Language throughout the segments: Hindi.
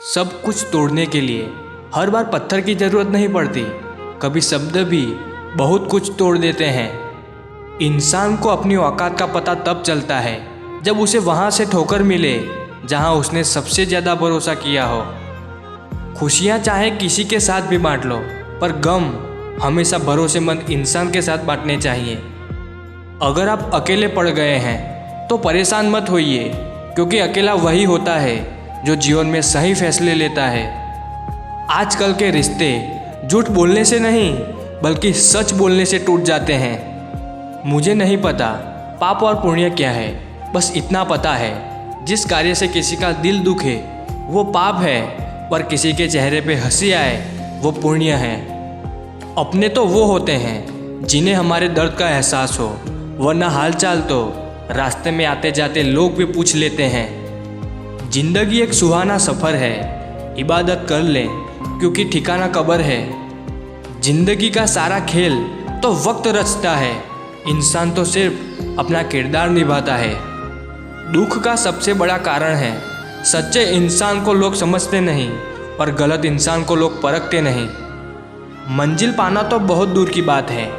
सब कुछ तोड़ने के लिए हर बार पत्थर की ज़रूरत नहीं पड़ती। कभी शब्द भी बहुत कुछ तोड़ देते हैं। इंसान को अपनी औकात का पता तब चलता है जब उसे वहाँ से ठोकर मिले जहाँ उसने सबसे ज़्यादा भरोसा किया हो। खुशियाँ चाहे किसी के साथ भी बांट लो, पर गम हमेशा भरोसेमंद इंसान के साथ बांटने चाहिए। अगर आप अकेले पड़ गए हैं तो परेशान मत होइए, क्योंकि अकेला वही होता है जो जीवन में सही फैसले लेता है। आजकल के रिश्ते झूठ बोलने से नहीं बल्कि सच बोलने से टूट जाते हैं। मुझे नहीं पता पाप और पुण्य क्या है, बस इतना पता है जिस कार्य से किसी का दिल दुखे वो पाप है, पर किसी के चेहरे पे हंसी आए वो पुण्य है। अपने तो वो होते हैं जिन्हें हमारे दर्द का एहसास हो, वरना हालचाल तो रास्ते में आते जाते लोग भी पूछ लेते हैं। जिंदगी एक सुहाना सफ़र है, इबादत कर लें क्योंकि ठिकाना कब्र है। जिंदगी का सारा खेल तो वक्त रचता है, इंसान तो सिर्फ अपना किरदार निभाता है। दुख का सबसे बड़ा कारण है सच्चे इंसान को लोग समझते नहीं, पर गलत इंसान को लोग परखते नहीं। मंजिल पाना तो बहुत दूर की बात है,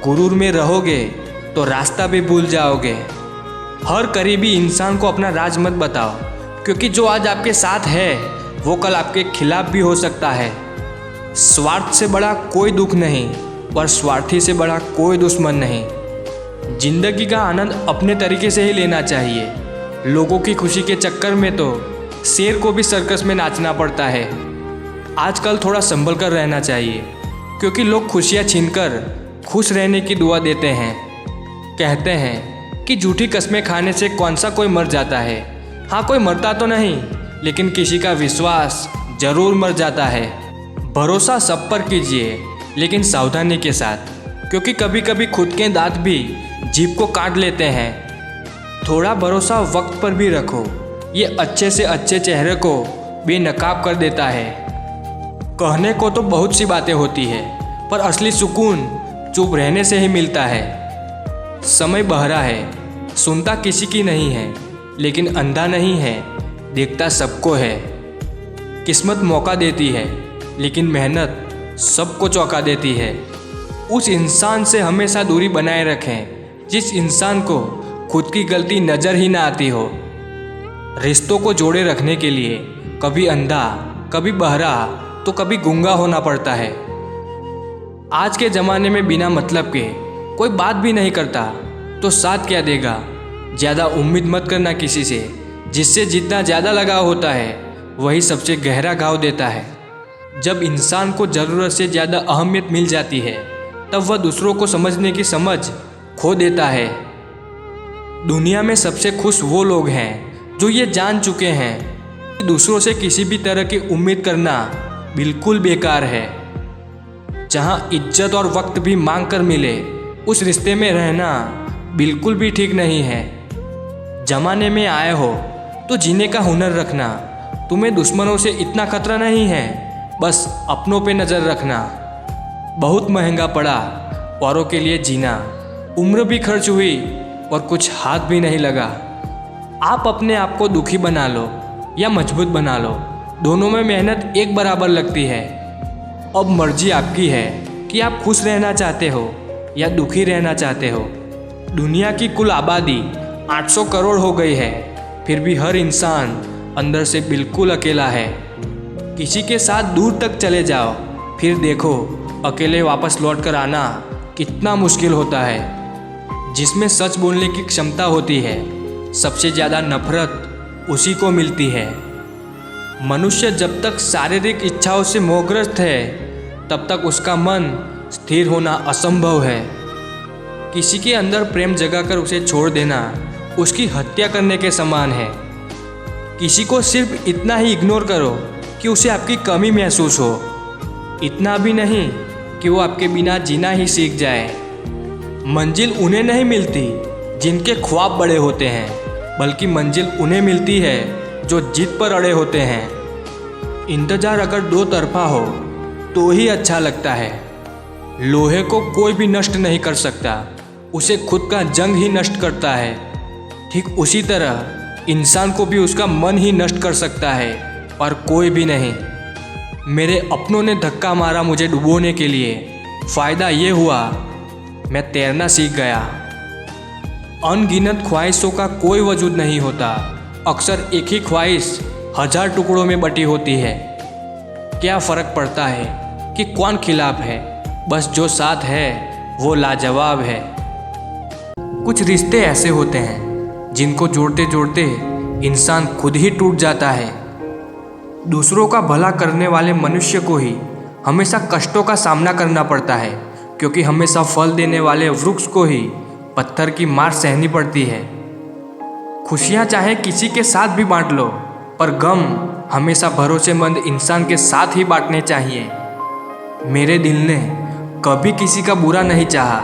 गुरूर में रहोगे तो रास्ता भी भूल जाओगे। हर करीबी इंसान को अपना राज मत बताओ, क्योंकि जो आज आपके साथ है वो कल आपके खिलाफ भी हो सकता है। स्वार्थ से बड़ा कोई दुख नहीं, पर स्वार्थी से बड़ा कोई दुश्मन नहीं। जिंदगी का आनंद अपने तरीके से ही लेना चाहिए। लोगों की खुशी के चक्कर में तो शेर को भी सर्कस में नाचना पड़ता है। आजकल थोड़ा संभल कर रहना चाहिए, क्योंकि लोग खुशियाँ छीनकर खुश रहने की दुआ देते हैं। कहते हैं कि झूठी कस्में खाने से कौन सा कोई मर जाता है। हाँ, कोई मरता तो नहीं, लेकिन किसी का विश्वास जरूर मर जाता है। भरोसा सब पर कीजिए, लेकिन सावधानी के साथ, क्योंकि कभी कभी खुद के दांत भी जीभ को काट लेते हैं। थोड़ा भरोसा वक्त पर भी रखो, ये अच्छे से अच्छे चेहरे को बेनकाब कर देता है। कहने को तो बहुत सी बातें होती है, पर असली सुकून चुप रहने से ही मिलता है। समय बहरा है, सुनता किसी की नहीं है, लेकिन अंधा नहीं है, देखता सबको है। किस्मत मौका देती है, लेकिन मेहनत सबको चौंका देती है। उस इंसान से हमेशा दूरी बनाए रखें जिस इंसान को खुद की गलती नज़र ही ना आती हो। रिश्तों को जोड़े रखने के लिए कभी अंधा, कभी बहरा, तो कभी गूंगा होना पड़ता है। आज के ज़माने में बिना मतलब के कोई बात भी नहीं करता तो साथ क्या देगा। ज़्यादा उम्मीद मत करना किसी से, जिससे जितना ज़्यादा लगाव होता है वही सबसे गहरा घाव देता है। जब इंसान को ज़रूरत से ज़्यादा अहमियत मिल जाती है, तब वह दूसरों को समझने की समझ खो देता है। दुनिया में सबसे खुश वो लोग हैं जो ये जान चुके हैं कि दूसरों से किसी भी तरह की उम्मीद करना बिल्कुल बेकार है। जहाँ इज्जत और वक्त भी मांग कर मिले, उस रिश्ते में रहना बिल्कुल भी ठीक नहीं है। जमाने में आए हो तो जीने का हुनर रखना। तुम्हें दुश्मनों से इतना खतरा नहीं है, बस अपनों पे नज़र रखना। बहुत महंगा पड़ा औरों के लिए जीना, उम्र भी खर्च हुई और कुछ हाथ भी नहीं लगा। आप अपने आप को दुखी बना लो या मजबूत बना लो, दोनों में मेहनत एक बराबर लगती है। अब मर्जी आपकी है कि आप खुश रहना चाहते हो या दुखी रहना चाहते हो। दुनिया की कुल आबादी 800 करोड़ हो गई है, फिर भी हर इंसान अंदर से बिल्कुल अकेला है। किसी के साथ दूर तक चले जाओ, फिर देखो अकेले वापस लौट कर आना कितना मुश्किल होता है। जिसमें सच बोलने की क्षमता होती है, सबसे ज़्यादा नफरत उसी को मिलती है। मनुष्य जब तक शारीरिक इच्छाओं से मोहग्रस्त है, तब तक उसका मन स्थिर होना असंभव है। किसी के अंदर प्रेम जगाकर उसे छोड़ देना उसकी हत्या करने के समान है। किसी को सिर्फ इतना ही इग्नोर करो कि उसे आपकी कमी महसूस हो, इतना भी नहीं कि वो आपके बिना जीना ही सीख जाए। मंजिल उन्हें नहीं मिलती जिनके ख्वाब बड़े होते हैं, बल्कि मंजिल उन्हें मिलती है जो जिद पर अड़े होते हैं। इंतज़ार अगर दो तरफा हो तो ही अच्छा लगता है। लोहे को कोई भी नष्ट नहीं कर सकता, उसे खुद का जंग ही नष्ट करता है। ठीक उसी तरह इंसान को भी उसका मन ही नष्ट कर सकता है, पर कोई भी नहीं। मेरे अपनों ने धक्का मारा मुझे डुबोने के लिए। फ़ायदा ये हुआ, मैं तैरना सीख गया। अनगिनत ख्वाहिशों का कोई वजूद नहीं होता। अक्सर एक ही ख्वाहिश 1000 टुकड़ों में बटी होती है। क्या फ़र्क पड़ता है कि कौन खिलाफ है, बस जो साथ है वो लाजवाब है। कुछ रिश्ते ऐसे होते हैं जिनको जोड़ते जोड़ते इंसान खुद ही टूट जाता है। दूसरों का भला करने वाले मनुष्य को ही हमेशा कष्टों का सामना करना पड़ता है, क्योंकि हमेशा फल देने वाले वृक्ष को ही पत्थर की मार सहनी पड़ती है। खुशियाँ चाहे किसी के साथ भी बांट लो, पर गम हमेशा भरोसेमंद इंसान के साथ ही बांटने चाहिए। मेरे दिल ने कभी किसी का बुरा नहीं चाहा।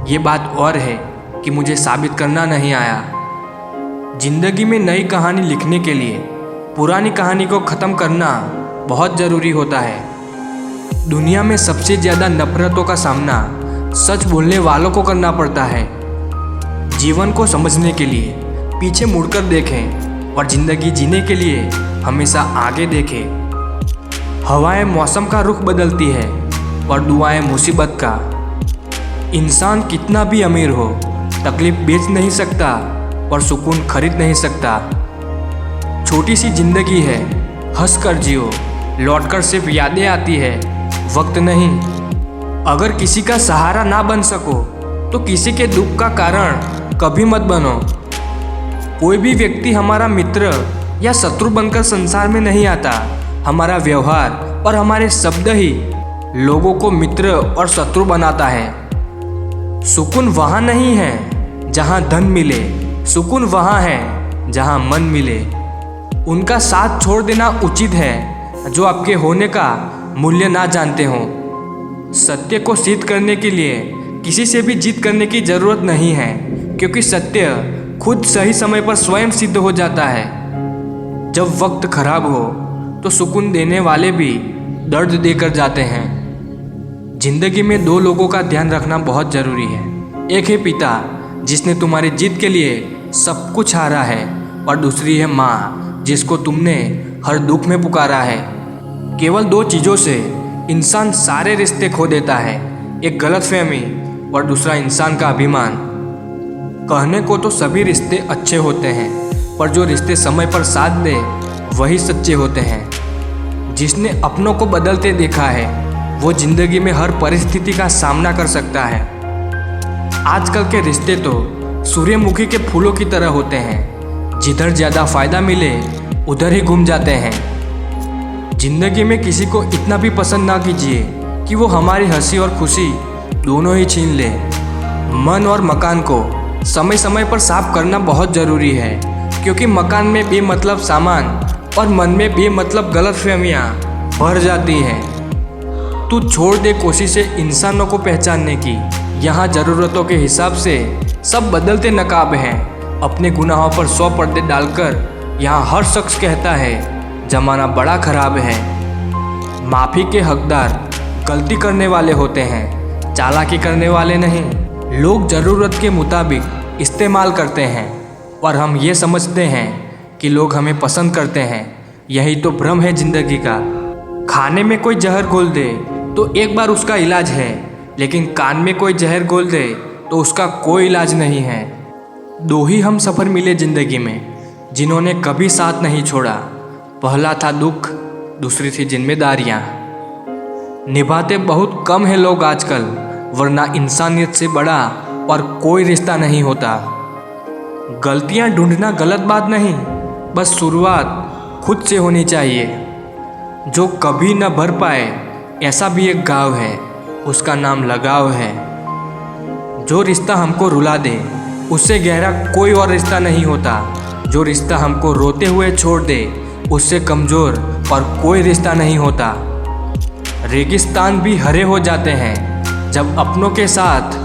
ये बात और है कि मुझे साबित करना नहीं आया। जिंदगी में नई कहानी लिखने के लिए पुरानी कहानी को ख़त्म करना बहुत ज़रूरी होता है। दुनिया में सबसे ज़्यादा नफरतों का सामना सच बोलने वालों को करना पड़ता है। जीवन को समझने के लिए पीछे मुड़कर देखें और ज़िंदगी जीने के लिए हमेशा आगे देखें। हवाएं मौसम का रुख बदलती है और दुआएं मुसीबत का। इंसान कितना भी अमीर हो, तकलीफ बेच नहीं सकता और सुकून खरीद नहीं सकता। छोटी सी जिंदगी है, हंस कर जियो, लौटकर सिर्फ यादें आती है, वक्त नहीं। अगर किसी का सहारा ना बन सको तो किसी के दुख का कारण कभी मत बनो। कोई भी व्यक्ति हमारा मित्र या शत्रु बनकर संसार में नहीं आता। हमारा व्यवहार और हमारे शब्द ही लोगों को मित्र और शत्रु बनाता है। सुकून वहाँ नहीं है जहाँ धन मिले, सुकून वहाँ है जहाँ मन मिले। उनका साथ छोड़ देना उचित है जो आपके होने का मूल्य ना जानते हों। सत्य को सिद्ध करने के लिए किसी से भी जीत करने की ज़रूरत नहीं है, क्योंकि सत्य खुद सही समय पर स्वयं सिद्ध हो जाता है। जब वक्त खराब हो तो सुकून देने वाले भी दर्द देकर जाते हैं। जिंदगी में दो लोगों का ध्यान रखना बहुत ज़रूरी है। एक है पिता जिसने तुम्हारी जीत के लिए सब कुछ हारा है, और दूसरी है माँ जिसको तुमने हर दुख में पुकारा है। केवल दो चीज़ों से इंसान सारे रिश्ते खो देता है, एक गलतफहमी और दूसरा इंसान का अभिमान। कहने को तो सभी रिश्ते अच्छे होते हैं, पर जो रिश्ते समय पर साथ दे वही सच्चे होते हैं। जिसने अपनों को बदलते देखा है वो जिंदगी में हर परिस्थिति का सामना कर सकता है। आजकल के रिश्ते तो सूर्यमुखी के फूलों की तरह होते हैं, जिधर ज़्यादा फायदा मिले उधर ही घूम जाते हैं। जिंदगी में किसी को इतना भी पसंद ना कीजिए कि वो हमारी हंसी और खुशी दोनों ही छीन ले। मन और मकान को समय समय पर साफ करना बहुत ज़रूरी है, क्योंकि मकान में बेमतलब सामान और मन में बेमतलब गलतफहमियाँ भर जाती हैं। तू छोड़ दे कोशिशें इंसानों को पहचानने की। यहाँ ज़रूरतों के हिसाब से सब बदलते नकाब हैं। अपने गुनाहों पर 100 पर्दे डालकर यहाँ हर शख्स कहता है ज़माना बड़ा ख़राब है। माफ़ी के हकदार गलती करने वाले होते हैं, चालाकी करने वाले नहीं। लोग ज़रूरत के मुताबिक इस्तेमाल करते हैं और हम ये समझते हैं कि लोग हमें पसंद करते हैं। यही तो भ्रम है ज़िंदगी का। खाने में कोई जहर घोल दे तो एक बार उसका इलाज है, लेकिन कान में कोई जहर घोल दे तो उसका कोई इलाज नहीं है। दो ही हम सफ़र मिले ज़िंदगी में जिन्होंने कभी साथ नहीं छोड़ा। पहला था दुख, दूसरी थी जिम्मेदारियाँ। निभाते बहुत कम हैं लोग आजकल, वरना इंसानियत से बड़ा और कोई रिश्ता नहीं होता। गलतियाँ ढूंढना गलत बात नहीं, बस शुरुआत खुद से होनी चाहिए। जो कभी न भर पाए ऐसा भी एक गाँव है, उसका नाम लगाव है। जो रिश्ता हमको रुला दे उससे गहरा कोई और रिश्ता नहीं होता। जो रिश्ता हमको रोते हुए छोड़ दे उससे कमज़ोर और कोई रिश्ता नहीं होता। रेगिस्तान भी हरे हो जाते हैं जब अपनों के साथ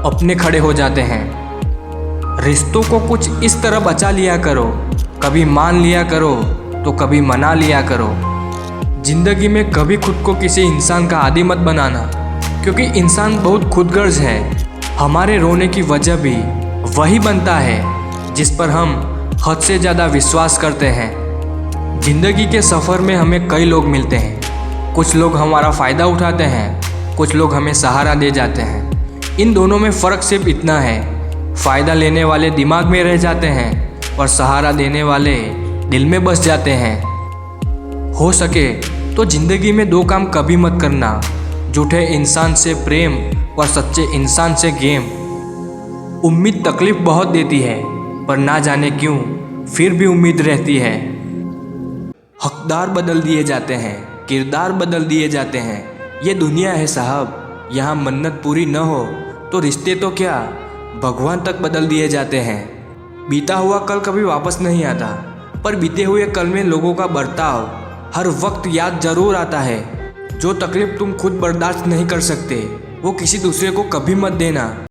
अपने खड़े हो जाते हैं। रिश्तों को कुछ इस तरह बचा लिया करो, कभी मान लिया करो तो कभी मना लिया करो। जिंदगी में कभी खुद को किसी इंसान का आदी मत बनाना, क्योंकि इंसान बहुत खुदगर्ज है। हमारे रोने की वजह भी वही बनता है जिस पर हम हद से ज़्यादा विश्वास करते हैं। जिंदगी के सफ़र में हमें कई लोग मिलते हैं। कुछ लोग हमारा फ़ायदा उठाते हैं, कुछ लोग हमें सहारा दे जाते हैं। इन दोनों में फ़र्क सिर्फ इतना है, फ़ायदा लेने वाले दिमाग में रह जाते हैं और सहारा देने वाले दिल में बस जाते हैं। हो सके तो ज़िंदगी में दो काम कभी मत करना, झूठे इंसान से प्रेम और सच्चे इंसान से गेम। उम्मीद तकलीफ़ बहुत देती है, पर ना जाने क्यों फिर भी उम्मीद रहती है। हकदार बदल दिए जाते हैं, किरदार बदल दिए जाते हैं। ये दुनिया है साहब, यहाँ मन्नत पूरी न हो तो रिश्ते तो क्या भगवान तक बदल दिए जाते हैं। बीता हुआ कल कभी वापस नहीं आता, पर बीते हुए कल में लोगों का बर्ताव हर वक्त याद जरूर आता है। जो तकलीफ तुम खुद बर्दाश्त नहीं कर सकते वो किसी दूसरे को कभी मत देना।